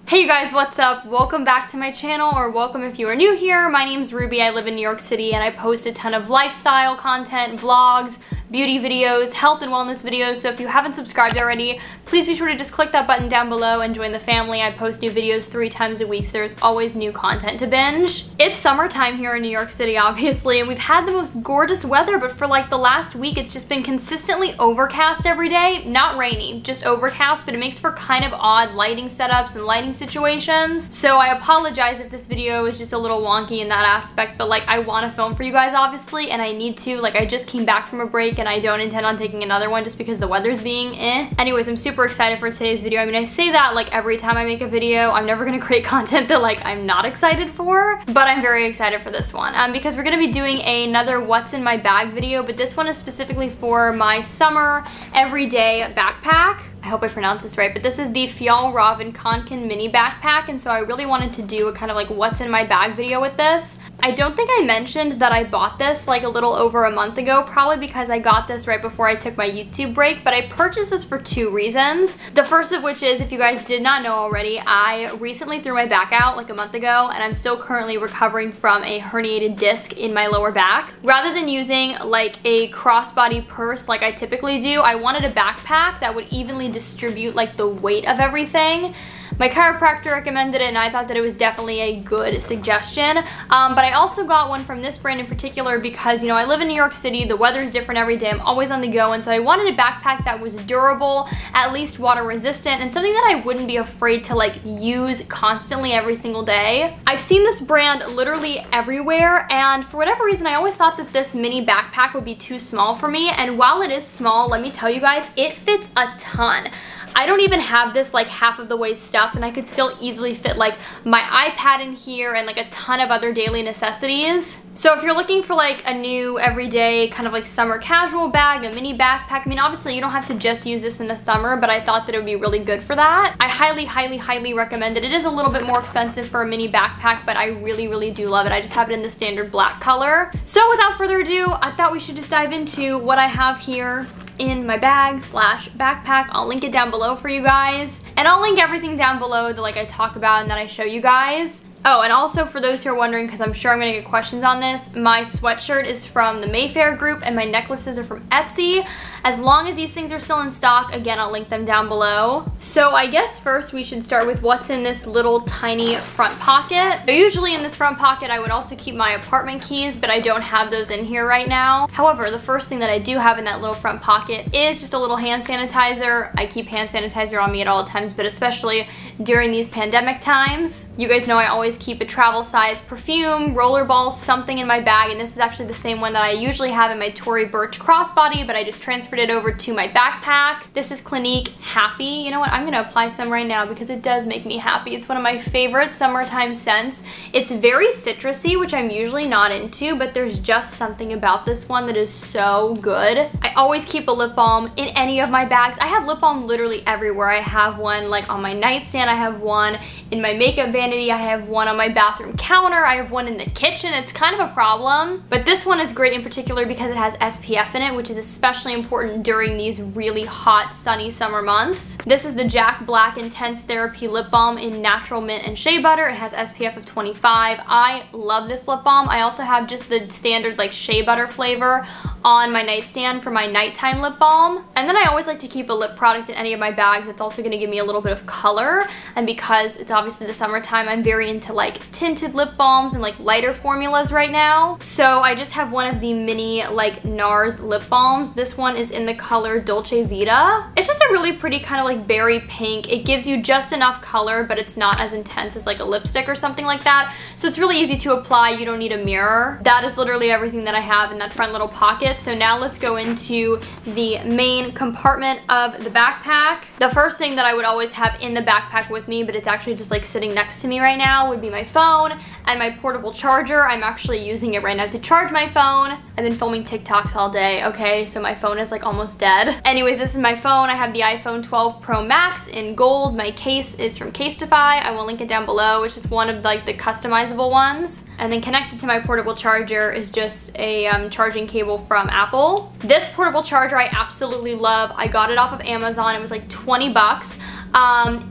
Hey you guys, what's up? Welcome back to my channel, or welcome if you are new here. My name's Ruby, I live in New York City, and I post a ton of lifestyle content, vlogs, beauty videos, health and wellness videos, so if you haven't subscribed already, please be sure to just click that button down below and join the family. I post new videos 3 times a week, so there's always new content to binge. It's summertime here in New York City, obviously, and we've had the most gorgeous weather, but for like the last week, it's just been consistently overcast every day. Not rainy, just overcast, but it makes for kind of odd lighting setups and lighting situations. So I apologize if this video is just a little wonky in that aspect, but like I want to film for you guys, obviously, and I need to. Like I just came back from a break and I don't intend on taking another one just because the weather's being Anyways, I'm super excited for today's video. I mean, I say that like every time I make a video. I'm never gonna create content that like I'm not excited for, but I'm very excited for this one because we're gonna be doing another what's in my bag video, but this one is specifically for my summer everyday backpack. I hope I pronounced this right, but this is the Fjallraven Kanken mini backpack, and so I really wanted to do a kind of like what's in my bag video with this. I don't think I mentioned that I bought this like a little over a month ago, probably because I got this right before I took my YouTube break, but I purchased this for 2 reasons. The first of which is, if you guys did not know already, I recently threw my back out like a month ago, and I'm still currently recovering from a herniated disc in my lower back. Rather than using like a crossbody purse like I typically do, I wanted a backpack that would evenly distribute like the weight of everything. My chiropractor recommended it, and I thought that it was definitely a good suggestion. But I also got one from this brand in particular because, you know, I live in New York City, the weather is different every day, I'm always on the go, and so I wanted a backpack that was durable, at least water resistant, and something that I wouldn't be afraid to like use constantly every single day. I've seen this brand literally everywhere, and for whatever reason, I always thought that this mini backpack would be too small for me, and while it is small, let me tell you guys, it fits a ton. I don't even have this like half of the way stuffed, and I could still easily fit like my iPad in here and like a ton of other daily necessities. So if you're looking for like a new everyday kind of like summer casual bag, a mini backpack, I mean obviously you don't have to just use this in the summer, but I thought that it would be really good for that. I highly recommend it. It is a little bit more expensive for a mini backpack, but I really do love it. I just have it in the standard black color. So without further ado, I thought we should just dive into what I have here in my bag slash backpack. I'll link it down below for you guys, and I'll link everything down below that like I talk about and that I show you guys. Oh, and also for those who are wondering, because I'm sure I'm gonna get questions on this, my sweatshirt is from the Mayfair group and my necklaces are from Etsy. As long as these things are still in stock, again, I'll link them down below. So I guess first we should start with what's in this little tiny front pocket. So usually in this front pocket, I would also keep my apartment keys, but I don't have those in here right now. However, the first thing that I do have in that little front pocket is just a little hand sanitizer. I keep hand sanitizer on me at all times, but especially during these pandemic times. You guys know I always keep a travel size perfume, rollerball, something in my bag, and this is actually the same one that I usually have in my Tory Burch crossbody, but I just transferred it over to my backpack. This is Clinique Happy. You know what? I'm gonna apply some right now because it does make me happy. It's one of my favorite summertime scents. It's very citrusy, which I'm usually not into, but there's just something about this one that is so good. I always keep a lip balm in any of my bags. I have lip balm literally everywhere. I have one like on my nightstand, I have one in my makeup vanity, I have one on my bathroom counter, I have one in the kitchen. It's kind of a problem, but this one is great in particular because it has SPF in it, which is especially important during these really hot, sunny summer months. This is the Jack Black Intense Therapy Lip Balm in Natural Mint and Shea Butter. It has SPF of 25. I love this lip balm. I also have just the standard like Shea Butter flavor on my nightstand for my nighttime lip balm. And then I always like to keep a lip product in any of my bags that's also going to give me a little bit of color, and because it's obviously the summertime, I'm very into like tinted lip balms and like lighter formulas right now. So I just have one of the mini like NARS lip balms. This one is in the color Dolce Vita. It's just a really pretty kind of like berry pink. It gives you just enough color, but it's not as intense as like a lipstick or something like that. So it's really easy to apply. You don't need a mirror. That is literally everything that I have in that front little pocket. So now let's go into the main compartment of the backpack. The first thing that I would always have in the backpack with me, but it's actually just like sitting next to me right now, would be my phone and my portable charger. I'm actually using it right now to charge my phone. I've been filming TikToks all day, okay? So my phone is like almost dead. Anyways, this is my phone. I have the iPhone 12 Pro Max in gold. My case is from Casetify. I will link it down below. It's just one of like the customizable ones. And then connected to my portable charger is just a charging cable from Apple. This portable charger I absolutely love. I got it off of Amazon. It was like 20 bucks.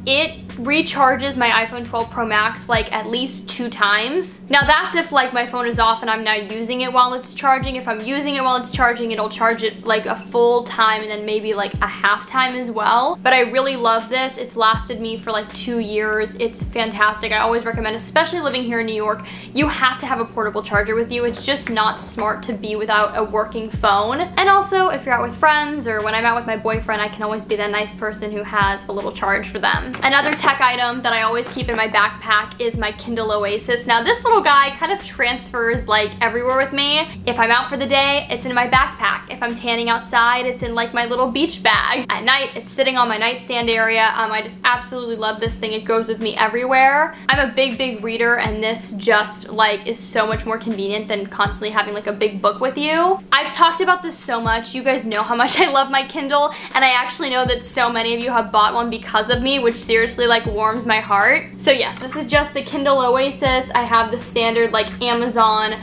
It recharges my iPhone 12 Pro Max like at least 2 times. Now that's if like my phone is off and I'm not using it while it's charging. If I'm using it while it's charging, it'll charge it like a full time and then maybe like a half time as well. But I really love this. It's lasted me for like 2 years. It's fantastic. I always recommend, especially living here in New York, you have to have a portable charger with you. It's just not smart to be without a working phone. And also if you're out with friends or when I'm out with my boyfriend, I can always be that nice person who has a little charge for them. Another tech item that I always keep in my backpack is my Kindle Oasis. Now this little guy kind of transfers like everywhere with me. If I'm out for the day, it's in my backpack. If I'm tanning outside, it's in like my little beach bag. At night, it's sitting on my nightstand area. I just absolutely love this thing. It goes with me everywhere. I'm a big reader and this just like is so much more convenient than constantly having like a big book with you. I've talked about this so much. You guys know how much I love my Kindle, and I actually know that so many of you have bought one because of me, which seriously like warms my heart. So yes, this is just the Kindle Oasis. I have the standard like Amazon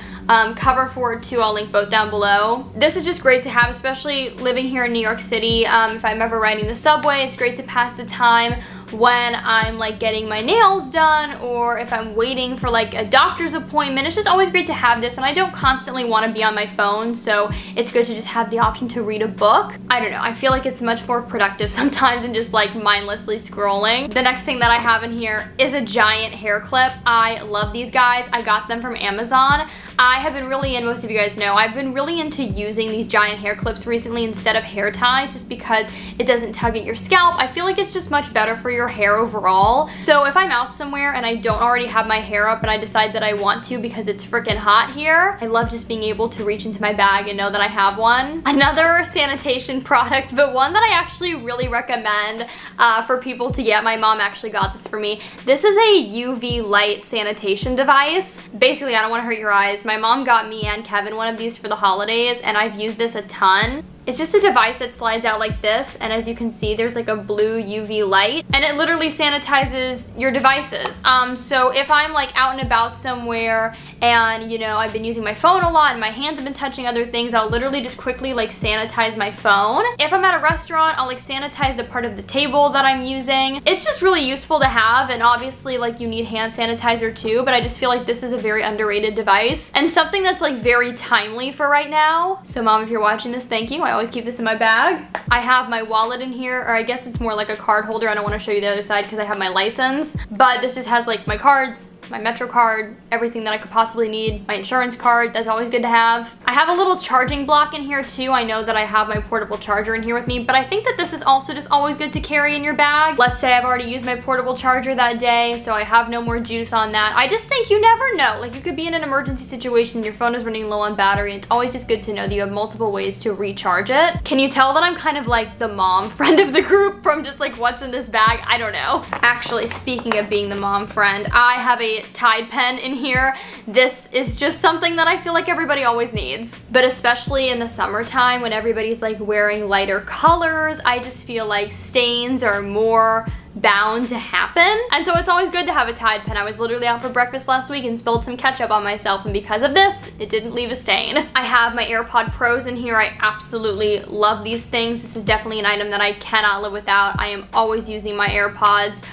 cover for it too. I'll link both down below. This is just great to have, especially living here in New York City. If I'm ever riding the subway, it's great to pass the time when I'm like getting my nails done, or if I'm waiting for like a doctor's appointment. It's just always great to have this, and I don't constantly want to be on my phone, so it's good to just have the option to read a book. I don't know, I feel like it's much more productive sometimes than just like mindlessly scrolling. The next thing that I have in here is a giant hair clip. I love these guys. I got them from Amazon. I have been really, and most of you guys know, I've been really into using these giant hair clips recently instead of hair ties, just because it doesn't tug at your scalp. I feel like it's just much better for your hair overall. So if I'm out somewhere and I don't already have my hair up and I decide that I want to because it's freaking hot here, I love just being able to reach into my bag and know that I have one. Another sanitation product, but one that I actually really recommend for people to get. My mom actually got this for me. This is a UV light sanitation device. Basically, I don't want to hurt your eyes. My mom got me and Kevin one of these for the holidays, and I've used this a ton. It's just a device that slides out like this, and as you can see, there's like a blue UV light, and it literally sanitizes your devices. So if I'm like out and about somewhere and, you know, I've been using my phone a lot and my hands have been touching other things, I'll literally just quickly like sanitize my phone. If I'm at a restaurant, I'll like sanitize the part of the table that I'm using. It's just really useful to have, and obviously like you need hand sanitizer too, but I just feel like this is a very underrated device and something that's like very timely for right now. So mom, if you're watching this, thank you. I always keep this in my bag. I have my wallet in here, or I guess it's more like a card holder. I don't want to show you the other side because I have my license, but this just has like my cards, my Metro card, everything that I could possibly need, my insurance card. That's always good to have. I have a little charging block in here too. I know that I have my portable charger in here with me, but I think that this is also just always good to carry in your bag. Let's say I've already used my portable charger that day, so I have no more juice on that. I just think you never know. Like, you could be in an emergency situation and your phone is running low on battery, and it's always just good to know that you have multiple ways to recharge it. Can you tell that I'm kind of like the mom friend of the group from just like what's in this bag? I don't know. Actually, speaking of being the mom friend, I have a Tide pen in here. This is just something that I feel like everybody always needs, but especially in the summertime when everybody's like wearing lighter colors, I just feel like stains are more bound to happen, and so it's always good to have a Tide pen. I was literally out for breakfast last week and spilled some ketchup on myself, and because of this, it didn't leave a stain. I have my AirPod Pros in here. I absolutely love these things. This is definitely an item that I cannot live without. I am always using my AirPods.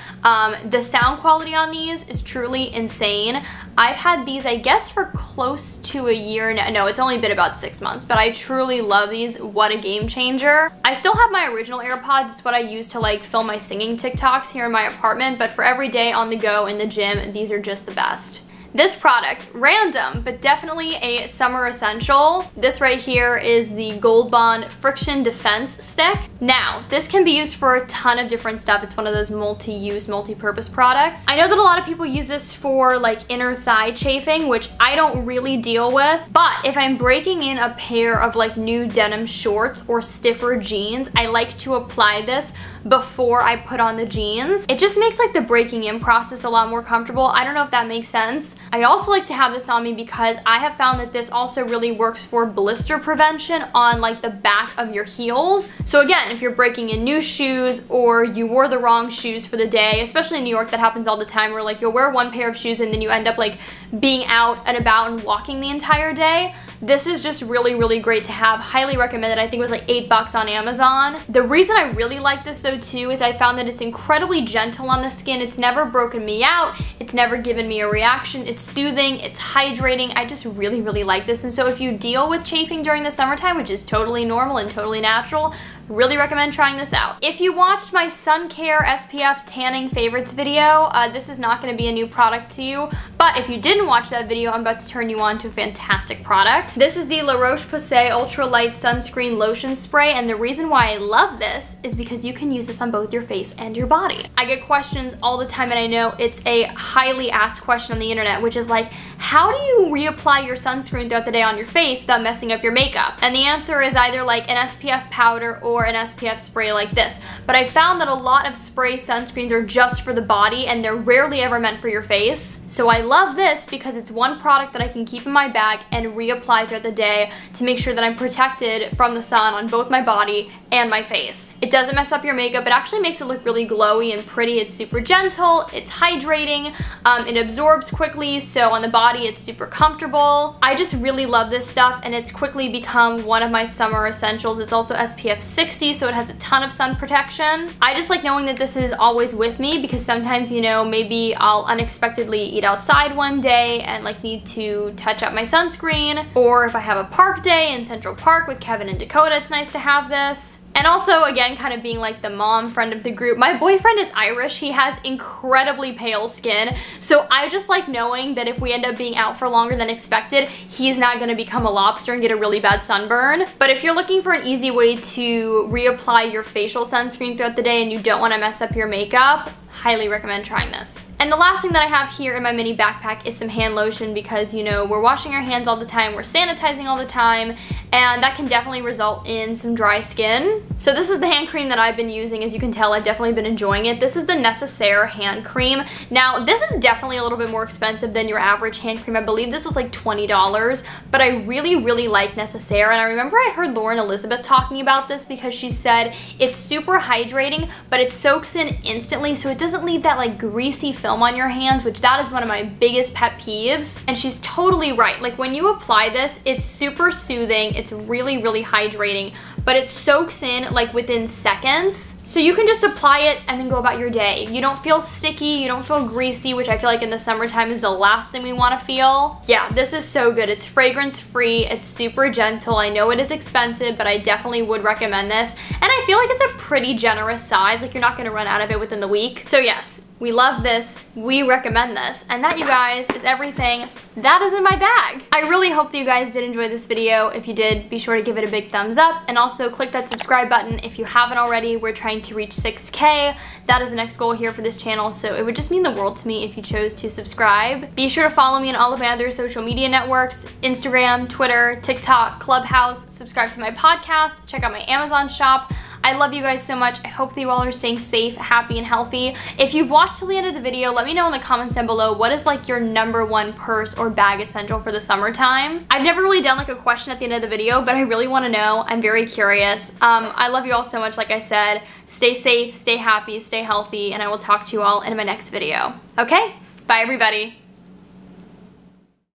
The sound quality on these is truly insane. I've had these, I guess, for close to a year now. No, it's only been about 6 months, but I truly love these. What a game changer. I still have my original AirPods. It's what I use to like film my singing TikToks here in my apartment, but for every day on the go in the gym, these are just the best. This product, random, but definitely a summer essential. This right here is the Gold Bond Friction Defense Stick. Now, this can be used for a ton of different stuff. It's one of those multi-use, multi-purpose products. I know that a lot of people use this for like inner thigh chafing, which I don't really deal with, but if I'm breaking in a pair of like new denim shorts or stiffer jeans, I like to apply this before I put on the jeans. It just makes like the breaking in process a lot more comfortable. I don't know if that makes sense. I also like to have this on me because I have found that this also really works for blister prevention on like the back of your heels. So again, if you're breaking in new shoes or you wore the wrong shoes for the day, especially in New York, that happens all the time where like you'll wear one pair of shoes and then you end up like being out and about and walking the entire day. This is just really, really great to have. Highly recommended. I think it was like $8 on Amazon. The reason I really like this though too is I found that it's incredibly gentle on the skin. It's never broken me out. It's never given me a reaction. It's soothing. It's hydrating. I just really, really like this. And so if you deal with chafing during the summertime, which is totally normal and totally natural, really recommend trying this out. If you watched my sun care SPF tanning favorites video, this is not going to be a new product to you, but if you didn't watch that video, I'm about to turn you on to a fantastic product. This is the La Roche-Posay Ultra Light Sunscreen Lotion Spray, and the reason why I love this is because you can use this on both your face and your body. I get questions all the time, and I know it's a highly asked question on the internet, which is like, how do you reapply your sunscreen throughout the day on your face without messing up your makeup? And the answer is either like an SPF powder or an SPF spray like this. But I found that a lot of spray sunscreens are just for the body and they're rarely ever meant for your face. So I love this because it's one product that I can keep in my bag and reapply throughout the day to make sure that I'm protected from the sun on both my body and my face. It doesn't mess up your makeup. It actually makes it look really glowy and pretty. It's super gentle. It's hydrating. It absorbs quickly. So on the body, it's super comfortable. I just really love this stuff, and it's quickly become one of my summer essentials. It's also SPF 60, so it has a ton of sun protection. I just like knowing that this is always with me because sometimes, you know, maybe I'll unexpectedly eat outside one day and like need to touch up my sunscreen, or if I have a park day in Central Park with Kevin and Dakota, it's nice to have this. And also, again, kind of being like the mom friend of the group, my boyfriend is Irish. He has incredibly pale skin. So I just like knowing that if we end up being out for longer than expected, he's not gonna become a lobster and get a really bad sunburn. But if you're looking for an easy way to reapply your facial sunscreen throughout the day and you don't wanna mess up your makeup, highly recommend trying this. And the last thing that I have here in my mini backpack is some hand lotion because, you know, we're washing our hands all the time, we're sanitizing all the time, and that can definitely result in some dry skin. So this is the hand cream that I've been using. As you can tell, I've definitely been enjoying it. This is the Necessaire hand cream. Now, this is definitely a little bit more expensive than your average hand cream. I believe this was like $20, but I really, really like Necessaire. And I remember I heard Lauren Elizabeth talking about this because she said it's super hydrating, but it soaks in instantly, so it doesn't leave that like greasy film on your hands, which that is one of my biggest pet peeves. And she's totally right. Like when you apply this, it's super soothing, it's really, really hydrating, but it soaks in like within seconds. So you can just apply it and then go about your day. You don't feel sticky, you don't feel greasy, which I feel like in the summertime is the last thing we want to feel. Yeah, this is so good. It's fragrance free, it's super gentle. I know it is expensive, but I definitely would recommend this. And I feel like it's a pretty generous size, like you're not gonna run out of it within the week. So yes, we love this, we recommend this, and that, you guys, is everything that is in my bag. I really hope that you guys did enjoy this video. If you did, be sure to give it a big thumbs up, and also click that subscribe button if you haven't already. We're trying to reach 6K. That is the next goal here for this channel, so it would just mean the world to me if you chose to subscribe. Be sure to follow me on all of my other social media networks, Instagram, Twitter, TikTok, Clubhouse, subscribe to my podcast, check out my Amazon shop. I love you guys so much. I hope that you all are staying safe, happy, and healthy. If you've watched till the end of the video, let me know in the comments down below what is like your #1 purse or bag essential for the summertime. I've never really done like a question at the end of the video, but I really want to know. I'm very curious. I love you all so much. Like I said, stay safe, stay happy, stay healthy, and I will talk to you all in my next video. Okay? Bye, everybody.